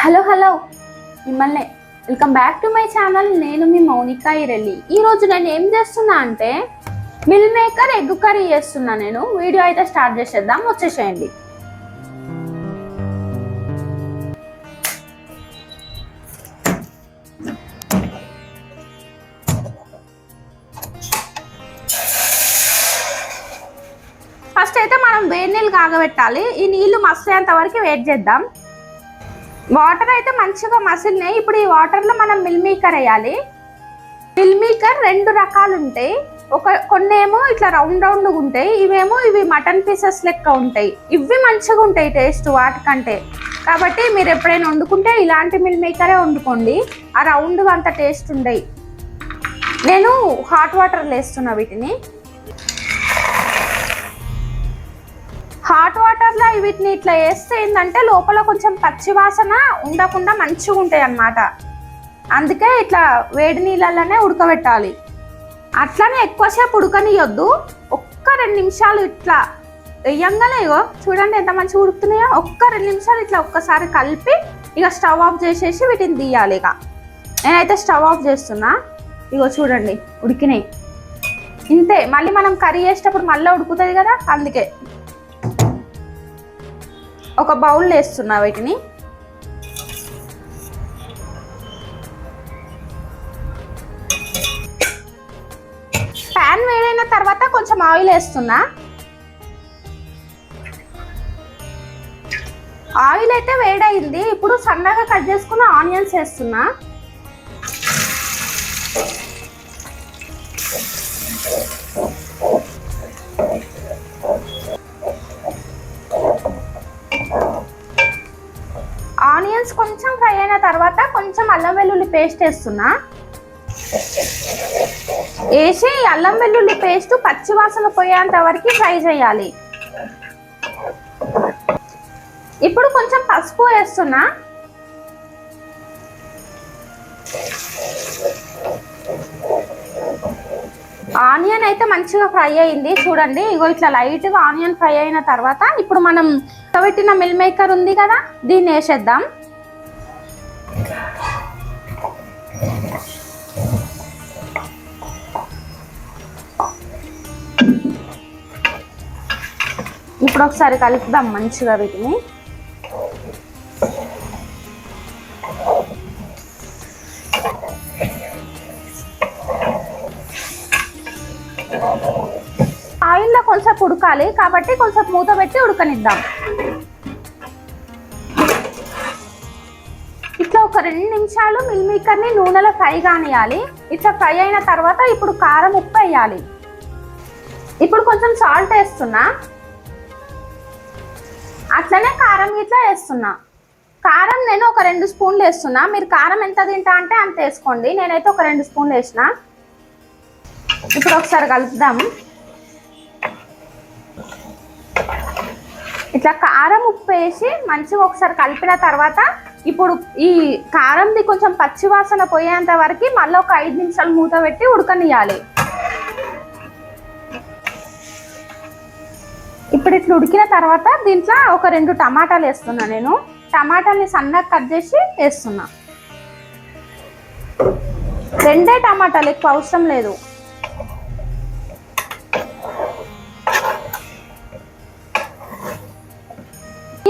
Hello మిమ్మల్ని welcome back to my channel. నేను మీ మౌనిక ఇరెల్లి. ఈరోజు నేను ఏం చేస్తున్నా అంటే మిల్ మేకర్ ఎగ్ కర్రీ చేస్తున్నా. నేను వీడియో అయితే స్టార్ట్ చేసేద్దాం, వచ్చేసేయండి. ఫస్ట్ అయితే మనం వేడి నీళ్ళు కాగబెట్టాలి. ఈ నీళ్లు మసిలేంత వరకు వెయిట్ చేద్దాం. వాటర్ అయితే మంచిగా మసిలినాయి. ఇప్పుడు ఈ వాటర్లో మనం మిల్ మేకర్ వేయాలి. మిల్ మేకర్ రెండు రకాలు ఉంటాయి. కొన్ని ఏమో ఇట్లా రౌండ్ రౌండ్గా ఉంటాయి, ఇవి మటన్ పీసెస్ లెక్క ఉంటాయి. ఇవి మంచిగా ఉంటాయి టేస్ట్ వాటికంటే. కాబట్టి మీరు ఎప్పుడైనా వండుకుంటే ఇలాంటి మిల్ మేకరే వండుకోండి. ఆ రౌండ్గా అంత టేస్ట్ ఉండయి. నేను హాట్ వాటర్లో వేస్తున్నా వీటిని. హాట్ వాటర్లో వీటిని ఇట్లా వేస్తే ఏంటంటే లోపల కొంచెం పచ్చి వాసన ఉండకుండా మంచిగా ఉంటాయి అన్నమాట. అందుకే ఇట్లా వేడి నీళ్ళలోనే ఉడకబెట్టాలి. అట్లానే ఎక్కువసేపు ఉడకనియొద్దు. ఒక్క 2 నిమిషాలు ఇట్లా వేయంగానే ఇగో చూడండి ఎంత మంచిగా ఉడుకుతున్నాయో. ఒక్క 2 నిమిషాలు ఇట్లా ఒక్కసారి కలిపి ఇక స్టవ్ ఆఫ్ చేసేసి వీటిని తీయాలి. ఇక నేనైతే స్టవ్ ఆఫ్ చేస్తున్నా. ఇగో చూడండి ఉడికినాయి. ఇంతే, మళ్ళీ మనం కర్రీ చేసేటప్పుడు మళ్ళీ ఉడుకుతుంది కదా, అందుకే ఒక బౌల్లో వేస్తున్నా వీటిని. ప్యాన్ వేడైన తర్వాత కొంచెం ఆయిల్ వేస్తున్నా. ఆయిల్ అయితే వేడైంది. ఇప్పుడు సన్నగా కట్ చేసుకున్న ఆనియన్స్ వేస్తున్నా. ఆనియన్స్ కొంచెం ఫ్రై అయిన తర్వాత కొంచెం అల్లం వెల్లుల్లి పేస్ట్ వేస్తున్నా. వేసి అల్లం వెల్లుల్లి పేస్ట్ పచ్చివాసన పోయేంత వరకు ఫ్రై చేయాలి. ఇప్పుడు కొంచెం పసుపు వేస్తున్నా. ఆనియన్ అయితే మంచిగా ఫ్రై అయింది చూడండి. ఇగో ఇట్లా లైట్గా ఆనియన్ ఫ్రై అయిన తర్వాత ఇప్పుడు మనం పెట్టిన మిల్ మేకర్ ఉంది కదా, దీన్ని వేసేద్దాం. ఇప్పుడు ఒకసారి కలుపుదాం మంచిగా వీటిని. ఆయిల్లో కొంచెం ఉడకాలి కాబట్టి కొంచెం మూత పెట్టి ఉడకనిద్దాం. ఇట్లా ఒక 2 నిమిషాలు మిల్ మేకర్ని నూనెలో ఫ్రై కానియాలి. ఇట్లా ఫ్రై అయిన తర్వాత ఇప్పుడు కారం, ఉప్పు వేయాలి. ఇప్పుడు కొంచెం సాల్ట్ వేస్తున్నా. అట్లనే కారం ఇట్లా వేస్తున్నా. కారం నేను ఒక 2 స్పూన్లు వేస్తున్నా. మీరు కారం ఎంత తింటా అంటే అంత వేసుకోండి. నేనైతే ఒక 2 స్పూన్లు వేసిన. ఇప్పుడు ఒకసారి కలుపుదాము. ఇట్లా కారం, ఉప్పు వేసి మంచిగా ఒకసారి కలిపిన తర్వాత ఇప్పుడు ఈ కారంది కొంచెం పచ్చి వాసన పోయేంత వరకు మళ్ళీ ఒక 5 నిమిషాలు మూత పెట్టి ఉడకనియాలి. ఇప్పుడు ఇట్లా ఉడికిన తర్వాత దీంట్లో ఒక 2 టమాటాలు వేస్తున్నా. నేను టమాటాలని సన్నగా కట్ చేసి వేస్తున్నా. 2 టమాటాలు, ఎక్కువ అవసరం లేదు.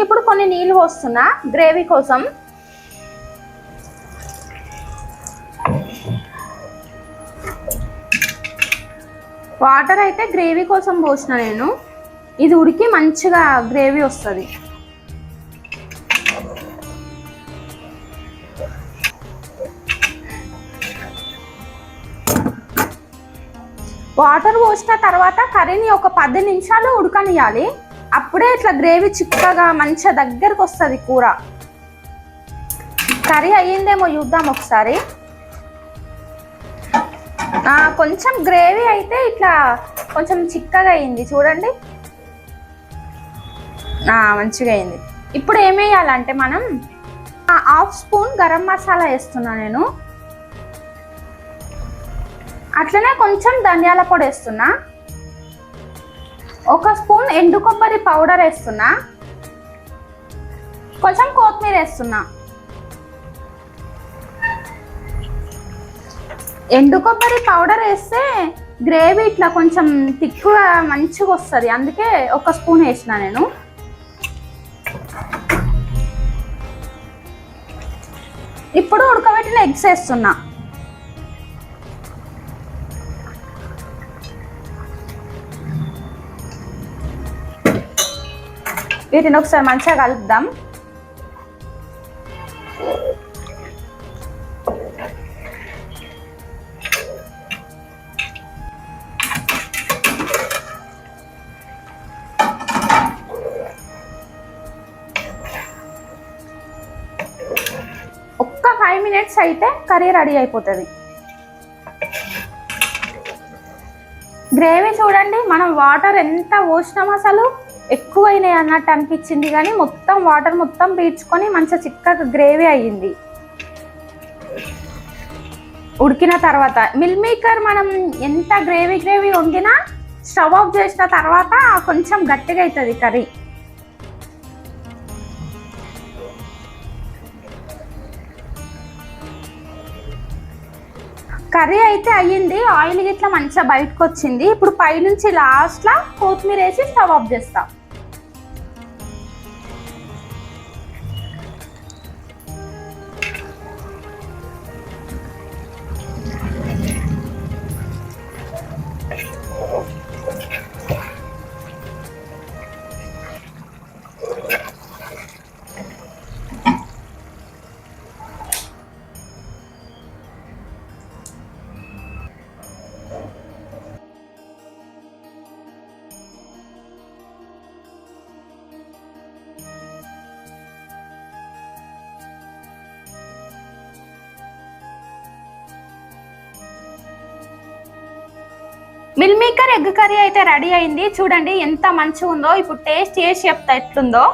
ఇప్పుడు కొన్ని నీళ్ళు పోస్తున్నా గ్రేవీ కోసం. వాటర్ అయితే గ్రేవీ కోసం పోసిన నేను. ఇది ఉడికి మంచిగా గ్రేవీ వస్తుంది. వాటర్ పోసిన తర్వాత కర్రీని ఒక 10 నిమిషాలు ఉడకనియాలి. అప్పుడే ఇట్లా గ్రేవీ చిక్కగా మంచిగా దగ్గరకు వస్తుంది కూర. కర్రీ అయ్యిందేమో చూద్దాం ఒకసారి. కొంచెం గ్రేవీ అయితే ఇట్లా కొంచెం చిక్కగా అయింది చూడండి. మంచిగా అయింది. ఇప్పుడు ఏం వేయాలంటే మనం 1/2 స్పూన్ గరం మసాలా వేస్తున్నా నేను. అట్లనే కొంచెం ధనియాల పొడి వేస్తున్నా. 1 స్పూన్ ఎండు కొబ్బరి పౌడర్ వేస్తున్నా. కొంచెం కొత్తిమీర వేస్తున్నా. ఎండు కొబ్బరి పౌడర్ వేస్తే గ్రేవీ ఇట్లా కొంచెం తిక్కుగా మంచిగా వస్తుంది, అందుకే ఒక స్పూన్ వేసిన నేను. ఇప్పుడు ఉడకబెట్టిన ఎగ్స్ వేస్తున్నా. వీటిని ఒకసారి మంచిగా కలుపుదాం. ఒక్క 5 minutes అయితే కర్రీ రెడీ అయిపోతుంది. గ్రేవీ చూడండి, మనం వాటర్ ఎంత పోసినాం అసలు ఎక్కువైనాయి అన్నట్టు అనిపించింది, కానీ మొత్తం వాటర్ మొత్తం పీల్చుకొని మంచిగా చిక్కగా గ్రేవీ అయ్యింది. ఉడికిన తర్వాత మిల్ మేకర్ మనం ఎంత గ్రేవీ వండినా స్టవ్ ఆఫ్ చేసిన తర్వాత కొంచెం గట్టిగా అవుతుంది కర్రీ. కర్రీ అయితే అయ్యింది, ఆయిల్ గిట్లా మంచిగా బయటకు వచ్చింది. ఇప్పుడు పైనుంచి లాస్ట్లో కొత్తిమీర వేసి స్టవ్ ఆఫ్ చేస్తాం. మిల్ మేకర్ ఎగ్ కర్రీ అయితే రెడీ అయింది. చూడండి ఎంత మంచిగా ఉందో. ఇప్పుడు టేస్ట్ చేసి చెప్తా ఎట్లుందో.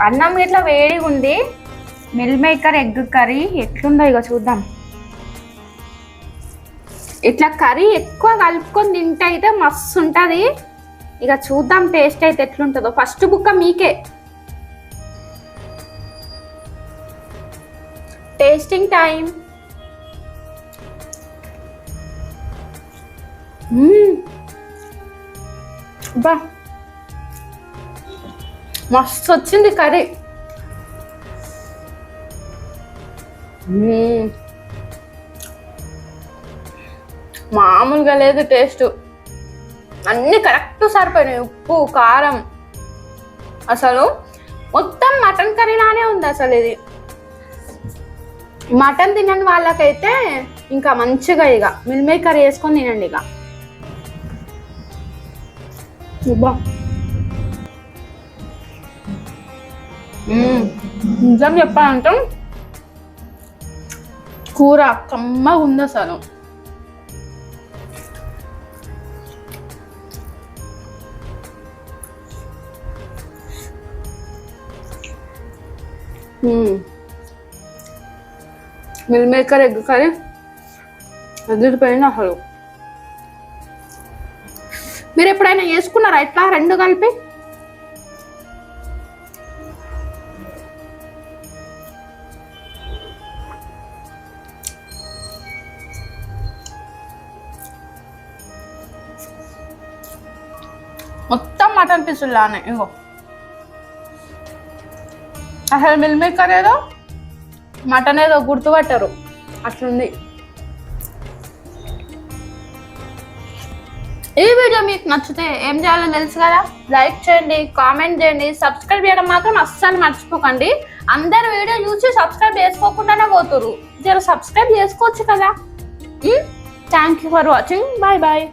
అన్నం ఇట్లా వేడిగా ఉంది. మిల్ మేకర్ ఎగ్ కర్రీ ఎట్లుందో ఇక చూద్దాం. ఇట్లా కర్రీ ఎక్కువ కలుపుకొని తింటే అయితే మస్తు ఉంటుంది. ఇక చూద్దాం టేస్ట్ అయితే ఎట్లుంటుందో. ఫస్ట్ బుక్క మీకే. Tasting time. బా మస్తు వచ్చింది కర్రీ. మామూలుగా లేదు టేస్ట్. అన్నీ కరెక్ట్ సరిపోయినాయి. ఉప్పు కారం అసలు మొత్తం మటన్ కర్రీలానే ఉంది అసలు. ఇది మటన్ తినని వాళ్ళకైతే ఇంకా మంచిగా ఇక మిల్ మేకర్ వేసుకొని తినండి. ఇక నిజం చెప్పాలంటే కూర కమ్మగా ఉంది అసలు. మిల్ మేకర్ ఎగ్ కర్రీ అదిరిపోయింది అసలు. మీరు ఎప్పుడైనా వేసుకున్నారా ఇట్లా రెండు కలిపి? మొత్తం మటన్ పీసులానే. ఇగో అసలు మిల్ మేకర్ ఏదో మటన్ ఏదో గుర్తుపట్టారు అట్లుంది. ఈ వీడియో మీకు నచ్చితే ఏం చేయాలో తెలుసు కదా, లైక్ చేయండి, కామెంట్ చేయండి, సబ్స్క్రైబ్ చేయడం మాత్రం అస్సలు మర్చిపోకండి. అందరు వీడియో చూసి సబ్స్క్రైబ్ చేసుకోకుండానే పోతురు, జర సబ్స్క్రైబ్ చేసుకోవచ్చు కదా. Thank you for watching. Bye bye.